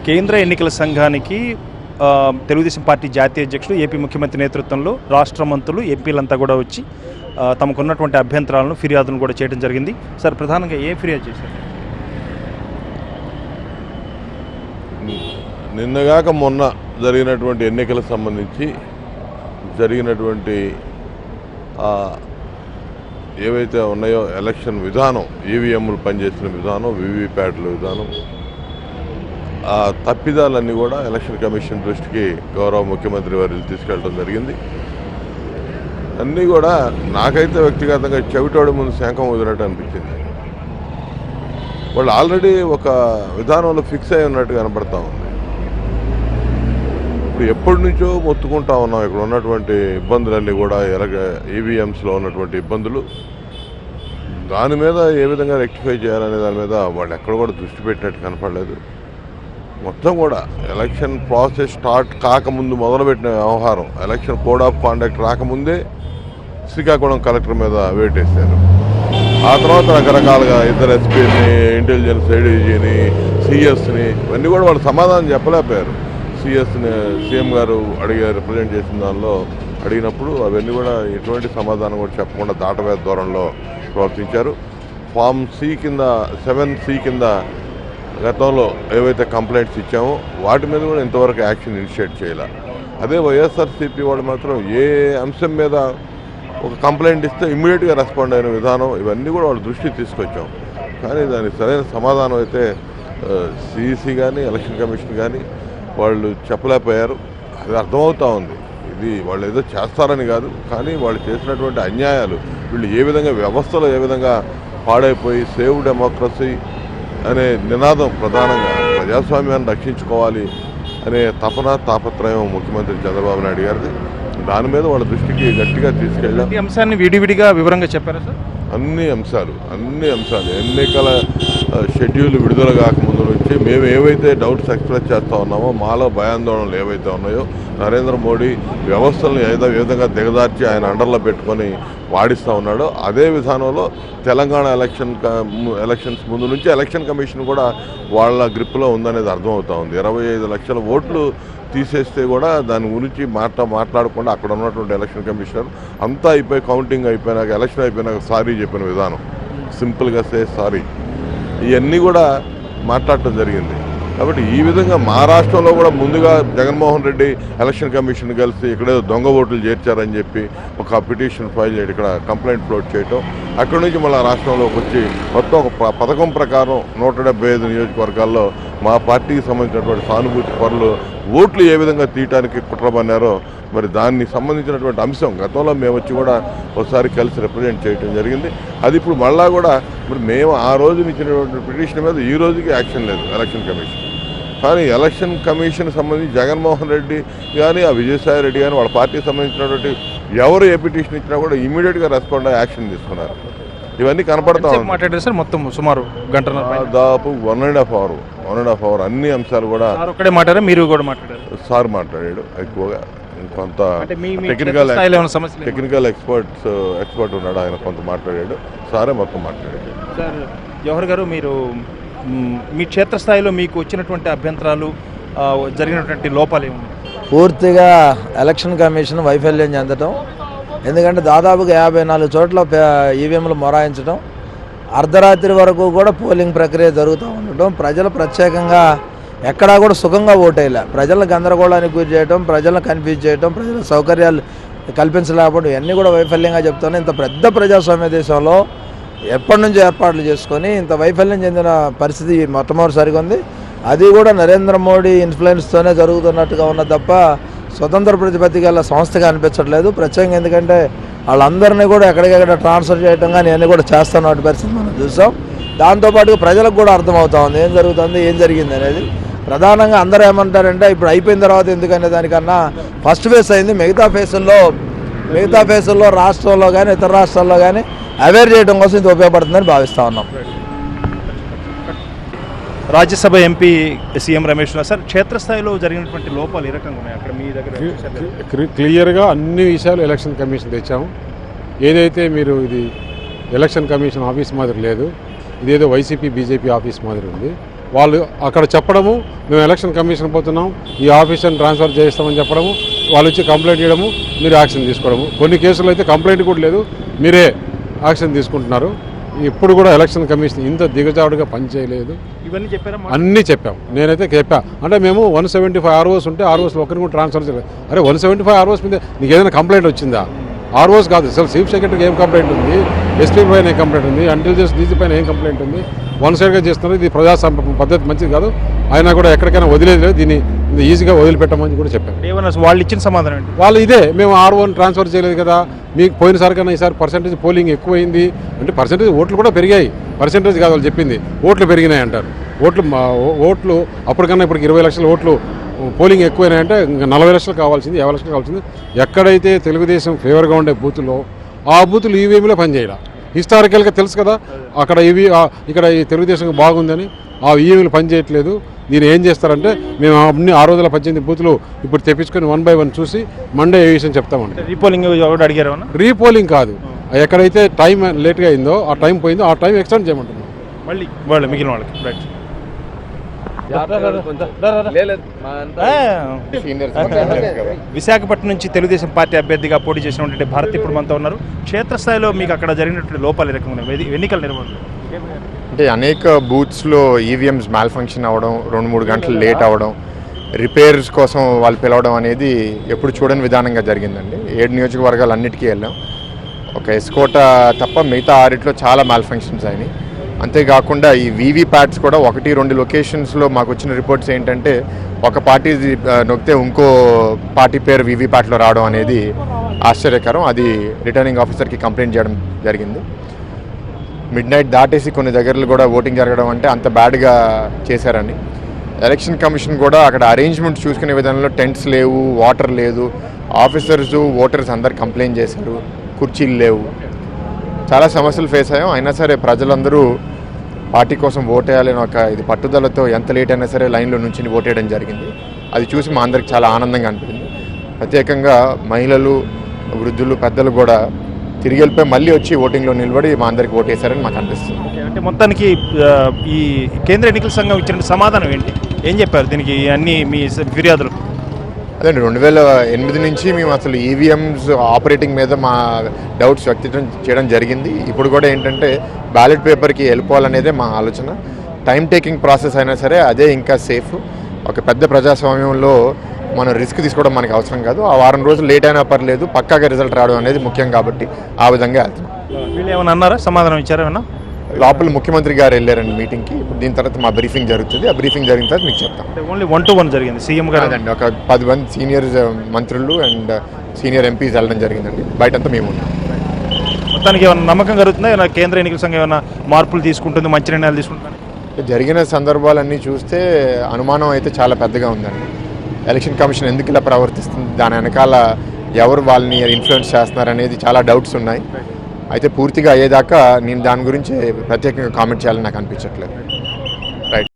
కేంద్ర ఎన్నికల సంఘానికి తెలుగుదేశం పార్టీ జాతీయ అధ్యక్షుడు ఏపీ ముఖ్యమంత్రి నేతృత్వంలో రాష్ట్ర మంత్రులు ఎంపీలంతా కూడా వచ్చి తమకున్నటువంటి అభ్యంతరాలను ఫిర్యాదులను కూడా చేయడం జరిగింది. సార్, ప్రధానంగా ఏ ఫిర్యాదు చేశారు? నిన్నగాక మొన్న జరిగినటువంటి ఎన్నికలకు సంబంధించి జరిగినటువంటి ఏవైతే ఉన్నాయో ఎలక్షన్ విధానం, ఈవీఎంలు పనిచేసిన విధానం, వీవీప్యాట్ల విధానం, ఆ తప్పిదాలన్నీ కూడా ఎలక్షన్ కమిషన్ దృష్టికి గౌరవ ముఖ్యమంత్రి వారిని తీసుకెళ్ళడం జరిగింది. అన్నీ కూడా నాకైతే వ్యక్తిగతంగా చెవిటోడి ముందు శంఖం వదిలినట్టు అనిపించింది. వాళ్ళు ఆల్రెడీ ఒక విధానంలో ఫిక్స్ అయి ఉన్నట్టు కనపడతా ఉంది. ఇప్పుడు ఎప్పటి నుంచో మొత్తుకుంటా ఉన్నాం ఇక్కడ ఉన్నటువంటి ఇబ్బందులన్నీ కూడా, ఈవీఎంస్లో ఉన్నటువంటి ఇబ్బందులు, దాని మీద ఏ విధంగా రెక్టిఫై చేయాలనే దాని మీద వాళ్ళు ఎక్కడ కూడా దృష్టి పెట్టినట్టు కనపడలేదు. మొత్తం కూడా ఎలక్షన్ ప్రాసెస్ స్టార్ట్ కాకముందు మొదలుపెట్టిన వ్యవహారం, ఎలక్షన్ కోడ్ ఆఫ్ కాండక్ట్ రాకముందే శ్రీకాకుళం కలెక్టర్ మీద వేటేశారు. ఆ తర్వాత రకరకాలుగా ఇద్దరు ఎస్పీని, ఇంటెలిజెన్స్ ఐడీజీని, సిఎస్ని, ఇవన్నీ కూడా వాళ్ళు సమాధానం చెప్పలేకపోయారు. సిఎస్ని సీఎం గారు అడిగారు, రిప్రజెంట్ చేసిన దానిలో అడిగినప్పుడు అవన్నీ కూడా ఎటువంటి సమాధానం కూడా చెప్పకుండా దాటవేత ధోరణిలో ప్రవర్తించారు. ఫామ్ సి కింద 7C కింద గతంలో ఏవైతే కంప్లైంట్స్ ఇచ్చామో వాటి మీద కూడా ఇంతవరకు యాక్షన్ ఇనిషియేట్ చేయాలి. అదే వైఎస్ఆర్సీపీ వాళ్ళు మాత్రం ఏ అంశం మీద ఒక కంప్లైంట్ ఇస్తే ఇమ్మీడియట్గా రెస్పాండ్ అయిన విధానం, ఇవన్నీ కూడా వాళ్ళ దృష్టికి తీసుకొచ్చాం. కానీ దానికి సరైన సమాధానం అయితే సిఈసి కానీ ఎలక్షన్ కమిషన్ కానీ వాళ్ళు చెప్పలేకపోయారు. అది అర్థమవుతూ ఉంది. ఇది వాళ్ళు ఏదో చేస్తారని కాదు, కానీ వాళ్ళు చేసినటువంటి అన్యాయాలు, వీళ్ళు ఏ విధంగా వ్యవస్థలో ఏ విధంగా పాడైపోయి సేవ్ డెమోక్రసీ అనే నినాదం, ప్రధానంగా ప్రజాస్వామ్యాన్ని రక్షించుకోవాలి అనే తాపత్రయం ముఖ్యమంత్రి చంద్రబాబు నాయుడు గారిది. దాని మీద వాళ్ళ దృష్టికి గట్టిగా తీసుకెళ్ళాం. ఈ అంశాన్ని విడివిడిగా వివరంగా చెప్పారా సార్? అన్ని అంశాలు ఎన్నికల షెడ్యూల్ విడుదల కాకముందు నుంచి మేము ఏవైతే డౌట్స్ ఎక్స్ప్రెస్ చేస్తూ ఉన్నామో, మాలో భయాందోళనలు ఏవైతే ఉన్నాయో, నరేంద్ర మోడీ వ్యవస్థలను ఏ విధంగా దిగదార్చి ఆయన అండర్లో పెట్టుకొని వాడిస్తూ ఉన్నాడో, అదే విధానంలో తెలంగాణ ఎలక్షన్స్ ముందు నుంచి ఎలక్షన్ కమిషన్ కూడా వాళ్ళ గ్రిప్లో ఉందనేది అర్థమవుతూ ఉంది. 25 లక్షల ఓట్లు తీసేస్తే కూడా దాని గురించి మాట్లాడకుండా అక్కడ ఉన్నటువంటి ఎలక్షన్ కమిషనర్ అంతా అయిపోయి, కౌంటింగ్ అయిపోయినాక, ఎలక్షన్ అయిపోయినాక సారీ చెప్పిన విధానం, సింపుల్గా సే సారీ, ఇవన్నీ కూడా మాట్లాడటం జరిగింది. కాబట్టి ఈ విధంగా మహారాష్ట్రలో కూడా ముందుగా జగన్మోహన్ రెడ్డి ఎలక్షన్ కమిషన్ కలిసి ఇక్కడే దొంగ ఓట్లు చేర్చారని చెప్పి ఒక పిటిషన్ ఫైల్ చేయడం, ఇక్కడ కంప్లైంట్ ఫ్లోట్ చేయటం, అక్కడి నుంచి మళ్ళీ రాష్ట్రంలోకి వచ్చి మొత్తం ఒక పథకం ప్రకారం 175 నియోజకవర్గాల్లో మా పార్టీకి సంబంధించినటువంటి సానుభూతి పరులు ఓట్లు ఏ విధంగా తీయటానికి కుట్రబన్నారో, మరి దానికి సంబంధించినటువంటి అంశం గతంలో మేము వచ్చి కూడా ఒకసారి కలిసి రిప్రజెంట్ చేయడం జరిగింది. అది ఇప్పుడు మళ్ళా కూడా మరి మేము ఆ రోజు ఇచ్చినటువంటి పిటిషన్ మీద ఈ రోజుకి యాక్షన్ లేదు ఎలక్షన్ కమిషన్. కానీ ఎలక్షన్ కమిషన్ సంబంధించి జగన్మోహన్ రెడ్డి కానీ, ఆ విజయసాయి రెడ్డి కానీ, వాళ్ళ పార్టీకి సంబంధించినటువంటి ఎవరు ఏ పిటిషన్ ఇచ్చినా కూడా ఇమీడియట్గా రెస్పాండ్ అయ్యి యాక్షన్ తీసుకున్నారు. ఇవన్నీ కనపడతా మాట్లాడారు సార్. మొత్తం సుమారు దాదాపు 1.5 అవర్ అన్ని అంశాలు కూడా మాట్లాడారు. మీరు కూడా మాట్లాడారు? సార్ మాట్లాడాడు. ఎక్కువగా కొంత టెక్నికల్ ఎక్స్పర్ట్ ఉన్నాడు, ఆయన కొంత మాట్లాడాడు. సారే మొత్తం మాట్లాడాడు. సార్ జవహర్ గారు, మీరు మీ క్షేత్రస్థాయిలో మీకు వచ్చినటువంటి అభ్యంతరాలు, జరిగినటువంటి లోపాలు ఏమి? పూర్తిగా ఎలక్షన్ కమిషన్ వైఫల్యం చెందటం. ఎందుకంటే దాదాపుగా 54 చోట్ల ఈవీఎంలు మొరాయించడం, అర్ధరాత్రి వరకు కూడా పోలింగ్ ప్రక్రియ జరుగుతూ ఉండటం, ప్రజలు ప్రత్యేకంగా ఎక్కడా కూడా సుఖంగా ఓటేయాలి, ప్రజలను గందరగోళానికి గురి చేయడం, ప్రజలను కన్ఫ్యూజ్ చేయడం, ప్రజల సౌకర్యాలు కల్పించలేకపోవడం, ఇవన్నీ కూడా వైఫల్యంగా చెప్తాను. ఇంత పెద్ద ప్రజాస్వామ్య దేశంలో ఎప్పటి నుంచో ఏర్పాట్లు చేసుకొని ఇంత వైఫల్యం చెందిన పరిస్థితి మొట్టమొదటిసారిగా ఉంది. అది కూడా నరేంద్ర మోడీ ఇన్ఫ్లుయెన్స్తోనే జరుగుతున్నట్టుగా ఉన్న తప్ప స్వతంత్ర ప్రతిపత్తి గల సంస్థగా అనిపించట్లేదు. ప్రత్యేకంగా ఎందుకంటే వాళ్ళందరినీ కూడా ఎక్కడికెక్కడ ట్రాన్స్ఫర్ చేయడం కానీ అన్నీ కూడా చేస్తున్న పరిస్థితి మనం చూసాం. దాంతోపాటు ప్రజలకు కూడా అర్థమవుతా ఉంది ఏం జరుగుతుంది, ఏం జరిగింది అనేది. ప్రధానంగా అందరూ ఏమంటారంటే ఇప్పుడు అయిపోయిన తర్వాత ఎందుకనే దానికన్నా ఫస్ట్ ఫేజ్ అయింది, మిగతా ఫేసుల్లో రాష్ట్రంలో కానీ ఇతర రాష్ట్రాల్లో కానీ అవేర్ చేయడం కోసం ఇది ఉపయోగపడుతుందని భావిస్తూ ఉన్నాం. Rajya Sabha MP CM Ramesh sir, క్షేత్రస్థాయిలో జరిగినటువంటి లోపాలు ఏ రకంగా ఉన్నాయి అక్కడ మీ దగ్గర? క్లియర్గా అన్ని విషయాలు ఎలక్షన్ కమిషన్ తెచ్చాము. ఏదైతే మీరు ఇది ఎలక్షన్ కమిషన్ ఆఫీస్ మాదిరి లేదు, ఇదేదో వైసీపీ బీజేపీ ఆఫీస్ మాదిరి ఉంది. వాళ్ళు అక్కడ చెప్పడము మేము ఎలక్షన్ కమిషన్ పోతున్నాం, ఈ ఆఫీసర్ని ట్రాన్స్ఫర్ చేస్తామని చెప్పడము, వాళ్ళు వచ్చి కంప్లైంట్ చేయడము, మీరు యాక్షన్ తీసుకోవడము. కొన్ని కేసులు అయితే కంప్లైంట్ కూడా లేదు, మీరే యాక్షన్ తీసుకుంటున్నారు. ఇప్పుడు కూడా ఎలక్షన్ కమిషన్ ఇంత దిగజాడుగా పనిచేయలేదు. ఇవన్నీ చెప్పారా? అన్నీ చెప్పాం, నేనైతే చెప్పా. అంటే మేము 175 ఆర్ఓస్ ఉంటే ఆర్ఓస్లో ఒకరిని కూడా ట్రాన్స్ఫర్ చేయలేదు. అరే 175 ఆర్ఓస్ మీద నీకు ఏదైనా కంప్లైంట్ వచ్చిందా? ఆర్ఓస్ కాదు, అసలు చీఫ్ సెక్రటరీకి ఏం కంప్లైంట్ ఉంది, ఎస్పీ పైన ఏం కంప్లైంట్ ఉంది, ఇంటెలిజెన్స్ డీజీ పైన ఏం కంప్లైంట్ ఉంది? వన్ సైడ్గా చేస్తున్నారు. ఇది ప్రజాస్వామ్య పద్ధతి మంచిది కాదు. ఆయన కూడా ఎక్కడికైనా వదిలేదు లేదు, దీన్ని ఈజీగా వదిలిపెట్టమని కూడా చెప్పారు. ఏమన్నా వాళ్ళు ఇచ్చిన సమాధానం ఏంటి? వాళ్ళు ఇదే, మేము ఆర్ఓని ట్రాన్స్ఫర్ చేయలేదు కదా, మీకు పోయినసారి కన్నా ఈసారి పర్సెంటేజ్ పోలింగ్ ఎక్కువైంది అంటే పర్సెంటేజ్ ఓట్లు కూడా పెరిగాయి, పర్సెంటేజ్ కాదు వాళ్ళు చెప్పింది, ఓట్లు పెరిగినాయి అంటారు. ఓట్లు అప్పటికన్నా ఇప్పటికి 20 లక్షల ఓట్లు పోలింగ్ ఎక్కువైనాయంటే ఇంకా 40 లక్షలు కావాల్సింది, 50 లక్షలు కావాల్సింది. ఎక్కడైతే తెలుగుదేశం ఫేవర్గా ఉండే బూతుల్లో ఆ బూతులు ఈవీఎంలో పనిచేయాలి. హిస్టారికల్గా తెలుసు కదా, అక్కడ ఇక్కడ ఈ తెలుగుదేశం బాగుందని ఆ ఈవీఎంలు పనిచేయట్లేదు. దీన్ని ఏం చేస్తారంటే మేము అన్ని 618 బూతులు ఇప్పుడు తెప్పించుకొని 1 by 1 చూసి మండే ఏ విషయం చెప్తామండి. రీపోలింగ్ కూడా అడిగారు? రీపోలింగ్ కాదు, ఎక్కడైతే టైం లేట్గా అయిందో ఆ టైం పోయిందో ఆ టైం ఎక్స్టెండ్ చేయమంటున్నాం మళ్ళీ వాళ్ళు మిగిలిన వాళ్ళకి. రైట్. విశాఖపట్నం నుంచి తెలుగుదేశం పార్టీ అభ్యర్థిగా పోటీ చేసినటువంటి భారత్ ఇప్పుడు మనతో ఉన్నారు. క్షేత్రస్థాయిలో మీకు అక్కడ జరిగినటువంటి లోపాలు ఏ రకంగా ఉన్నాయి ఎన్నికల నిర్వహణ? అంటే అనేక బూత్స్లో ఈవీఎంస్ మ్యాల్ ఫంక్షన్ అవ్వడం, 2-3 గంటలు లేట్ అవ్వడం, రిపేర్స్ కోసం వాళ్ళు పిలవడం అనేది ఎప్పుడు చూడని విధానంగా జరిగిందండి. 7 నియోజకవర్గాలు అన్నిటికీ వెళ్ళాం. ఒక ఎస్కోట తప్ప మిగతా 6 చాలా మ్యాల్ ఫంక్షన్స్ అయినాయి. అంతేకాకుండా ఈ వీవీప్యాట్స్ కూడా 1-2 లొకేషన్స్లో మాకు వచ్చిన రిపోర్ట్స్ ఏంటంటే ఒక పార్టీ నొక్కితే ఇంకో పార్టీ పేరు వీవీప్యాట్లో రావడం అనేది ఆశ్చర్యకరం. అది రిటర్నింగ్ ఆఫీసర్కి కంప్లైంట్ చేయడం జరిగింది. మిడ్-నైట్ దాటేసి కొన్ని దగ్గరలు కూడా ఓటింగ్ జరగడం అంటే అంత బ్యాడ్గా చేశారని. ఎలక్షన్ కమిషన్ కూడా అక్కడ అరేంజ్మెంట్స్ చూసుకునే విధానంలో టెంట్స్ లేవు, వాటర్ లేదు, ఆఫీసర్స్ ఓటర్స్ అందరు కంప్లైంట్ చేశారు, కుర్చీలు లేవు, చాలా సమస్యలు ఫేస్ అయ్యాం. అయినా సరే ప్రజలందరూ పార్టీ కోసం ఓటేయాలని ఒక ఇది పట్టుదలతో ఎంత లేట్ అయినా సరే లైన్లో నుంచి ఓటేయడం జరిగింది. అది చూసి మా అందరికి చాలా ఆనందంగా అనిపించింది. ప్రత్యేకంగా మహిళలు, వృద్ధులు, పెద్దలు కూడా తిరిగి వెళ్ళిపోయి మళ్ళీ వచ్చి ఓటింగ్లో నిలబడి మా అందరికి ఓటేశారని మాకు అనిపిస్తుంది. అంటే మొత్తానికి ఈ కేంద్ర ఎన్నికల సంఘం ఇచ్చిన సమాధానం ఏంటి, ఏం చెప్పారు దీనికి అన్ని మీ ఫిర్యాదులు? అదే 2008 నుంచి మేము అసలు ఈవీఎంస్ ఆపరేటింగ్ మీద మా డౌట్స్ వ్యక్తం చేయడం జరిగింది. ఇప్పుడు కూడా ఏంటంటే బ్యాలెట్ పేపర్కి వెళ్ళిపోవాలనేదే మా ఆలోచన. టైం టేకింగ్ ప్రాసెస్ అయినా సరే అదే ఇంకా సేఫ్. ఒక పెద్ద ప్రజాస్వామ్యంలో మనం రిస్క్ తీసుకోవడం మనకి అవసరం కాదు. ఆ 1 రోజులు లేట్ అయినా పర్లేదు, పక్కాగా రిజల్ట్ రావడం అనేది ముఖ్యం కాబట్టి ఆ విధంగా వెళ్తున్నాం. వీళ్ళు ఏమన్నా అన్నారా, సమాధానం ఇచ్చారా ఏమన్నా? లోపల ముఖ్యమంత్రి గారు వెళ్ళారండి మీటింగ్కి. ఇప్పుడు దీని తర్వాత మా బ్రీఫింగ్ జరుగుతుంది. ఆ బ్రీఫింగ్ జరిగిన తర్వాత మీకు చెప్తాం. ఓన్లీ 1-to-1 జరిగింది సీఎం గారు అండి, ఒక 10 మంది సీనియర్ మంత్రులు అండ్ సీనియర్ ఎంపీస్ వెళ్ళడం జరిగిందండి. బయటంతా మేము ఉన్నాం. మొత్తానికి ఏమైనా నమ్మకం కలుగుతుందా, ఏమైనా కేంద్ర ఎన్నికల సంఘం ఏమైనా మార్పులు తీసుకుంటుంది, మంచి నిర్ణయాలు తీసుకుంటుంది? జరిగిన సందర్భాలన్నీ చూస్తే అనుమానం అయితే చాలా పెద్దగా ఉందండి. ఎలక్షన్ కమిషన్ ఎందుకు ఇలా ప్రవర్తిస్తుంది, దాని వెనకాల ఎవరు వాళ్ళని ఇన్ఫ్లుయెన్స్ చేస్తున్నారనేది చాలా డౌట్స్ ఉన్నాయి. అయితే పూర్తిగా అయ్యేదాకా నేను దాని గురించి ప్రత్యేకంగా కామెంట్ చేయాలని నాకు అనిపించట్లేదు.